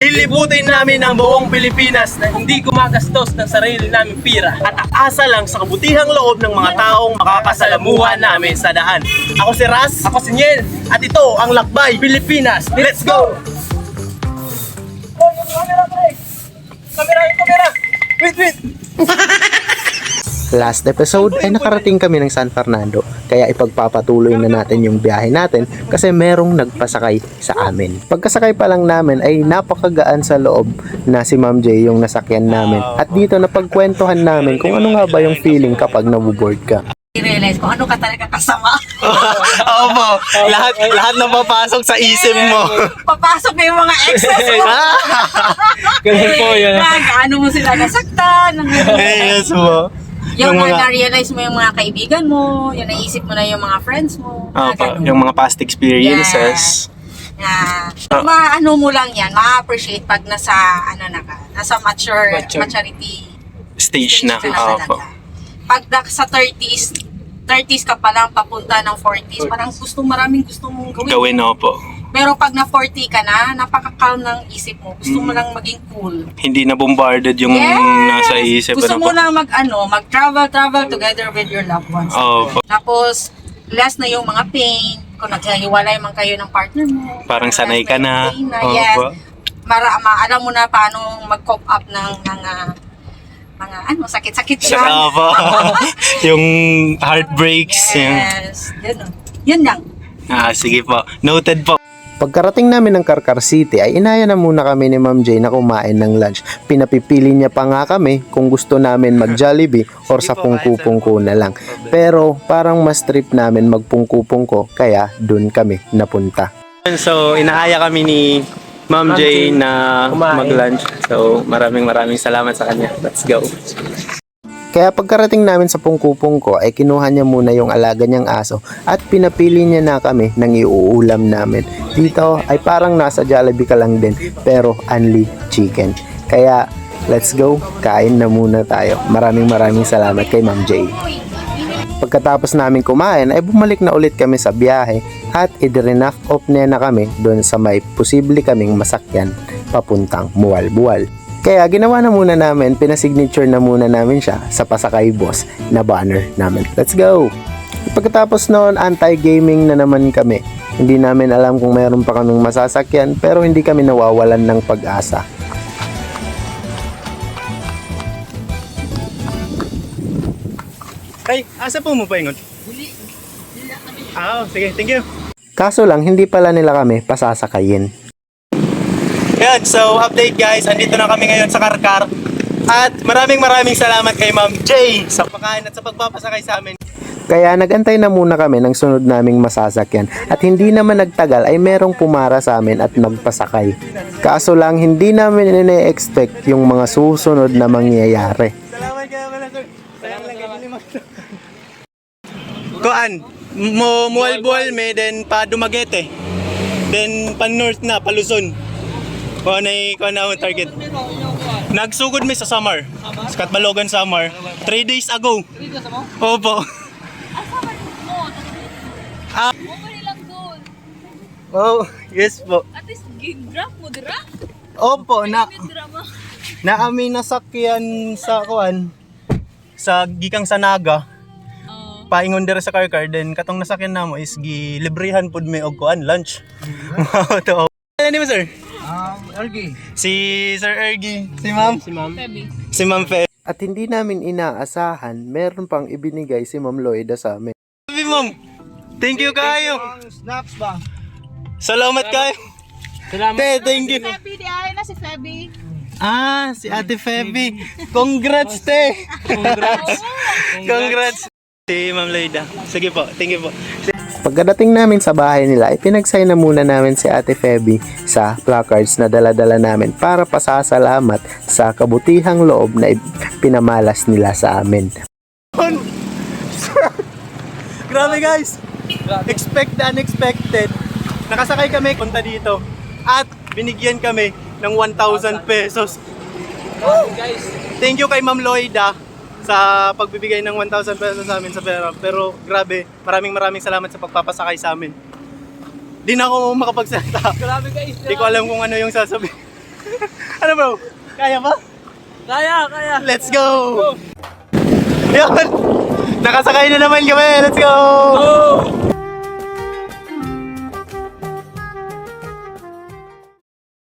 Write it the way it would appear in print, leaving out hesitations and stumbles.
Lilibutin namin ang buong Pilipinas na hindi gumagastos ng sarili naming pira at aasa lang sa kabutihang loob ng mga taong makakasalamuhan namin sa daan. Ako si Ras, ako si Niel, at ito ang Lakbay Pilipinas. Let's go! Kamera! Wait! Last episode ay nakarating kami ng San Fernando, kaya ipagpapatuloy na natin yung biyahe natin kasi merong nagpasakay sa amin. Pagkasakay pa lang namin ay napakagaan sa loob na si Ma'am J yung nasakyan namin, at dito napagkwentuhan namin kung ano nga ba yung feeling kapag nabuboard ka. I-realize ko ano ka talaga kasama. Opo, lahat na papasok sa isip mo. Papasok na yung mga exes mo. Ganun po yun. Ano mo sila nasaktan. Yes po. Yung na-realize mo yung mga kaibigan mo, yung naisip mo na yung mga friends mo. Yung mga past experiences. Maano mo lang yan, ma-appreciate pag nasa nasa maturity Stage na. Opo. Pag sa 30s ka pa lang papunta ng 40s, parang maraming gusto mong gawin. Opo. Pero pag na 40 ka na, napaka-calm ng isip mo. Gusto mo lang maging cool. Hindi na bombarded yung nasa isip. Gusto mo lang mag-travel together with your loved ones. Opo. Tapos, last na yung mga pain. Kung naghihiwalay man kayo ng partner mo. Parang sanay ka na. Yes. Opo. Alam mo na paano mag-cope up ng mga sakit-sakit lang. Opo. Yung heartbreaks. Yes. Yun lang. Sige po. Noted po. Pagkarating namin ng Karkar City ay inaya na muna kami ni Ma'am J na kumain ng lunch. Pinapipili niya pa nga kami kung gusto namin mag-Jollibee or sa pungku-pungku na lang. Pero parang mas trip namin magpungku-pungku kaya dun kami napunta. So, inaaya kami ni Ma'am J na mag-lunch. So, maraming salamat sa kanya. Let's go. Kaya pagkarating namin sa pungku-pungku ay kinuha niya muna yung alaga niyang aso at pinapili niya na kami ng iuulam namin. Dito ay parang nasa Jollibee ka lang din pero only chicken. Kaya let's go, kain na muna tayo. Maraming salamat kay Ma'am J. Pagkatapos namin kumain ay bumalik na ulit kami sa biyahe at i-drop off na kami doon sa may posible kaming masakyan papuntang Mualbual. Kaya ginawa na muna namin, pinasignature na muna namin siya sa Pasakay Boss na banner namin. Let's go! Pagkatapos noon, anti-gaming na naman kami. Hindi namin alam kung meron pa kaming masasakyan pero hindi kami nawawalan ng pag-asa. Ay, asa po mo pa ingon? Sige, thank you. Kaso lang, hindi pala nila kami pasasakayin. Yan, so update guys, andito na kami ngayon sa Karkar. At maraming salamat kay Ma'am J sa pagkain at sa pagpapasakay sa amin. Kaya nagantay na muna kami ng sunod naming masasakyan at hindi naman nagtagal ay merong pumara sa amin at nagpasakay. Kaso lang hindi namin ine-expect yung mga susunod na mangyayari. Salamat kayo pala sir. Salamat lang kayo. Kuan, Mualbual me, then pa Dumaguete. Then pa North na, pa Luzon. Kuan na ang target. Nagsugod mi sa Samar. Sa Katbalogan Samar. 3 days ago. 3 days mo? Opo. Oh, yes po. At least gig-drop mo dira? Opo, Drama. naami nasakyan sa kuan sa gikang sa Naga. Paingon dira sa Karkar, then katong nasakyan namo is gilibrehan pud mi og kuan lunch. To. Ano mo sir? Ergi. Si Sir Ergi. Si Ma'am. Baby. Si Ma'am Fe. At hindi namin inaasahan, meron pang ibinigay si Ma'am Loida sa amin. Sabi Ma'am, thank you kayo. Snaps ba? Salamat kayo. Salamat. Thank you. Feby, di ay na si Feby. Si Ate Feby. Congrats, te. Congrats. Si Ma'am Loida. Sige po, thank you po. Pagdating namin sa bahay nila, ay pinagsay na muna namin si Ate Feby sa placards na dala-dala namin para pasasalamat sa kabutihang loob na pinamalas nila sa amin. Grabe guys. Expect the unexpected. Nakasakay kami punta dito at binigyan kami ng 1,000 pesos. Guys, Thank you kay Ma'am Loida sa pagbibigay ng 1,000 pesos sa amin sa pera. Pero grabe, maraming salamat sa pagpapasakay sa amin. Di na ako makapagsalita. grabe guys. Di ko alam kung ano yung sasabihin. Ano bro? Kaya ba? Kaya. Let's go! Yun! Nakasakay na naman kami. Let's go!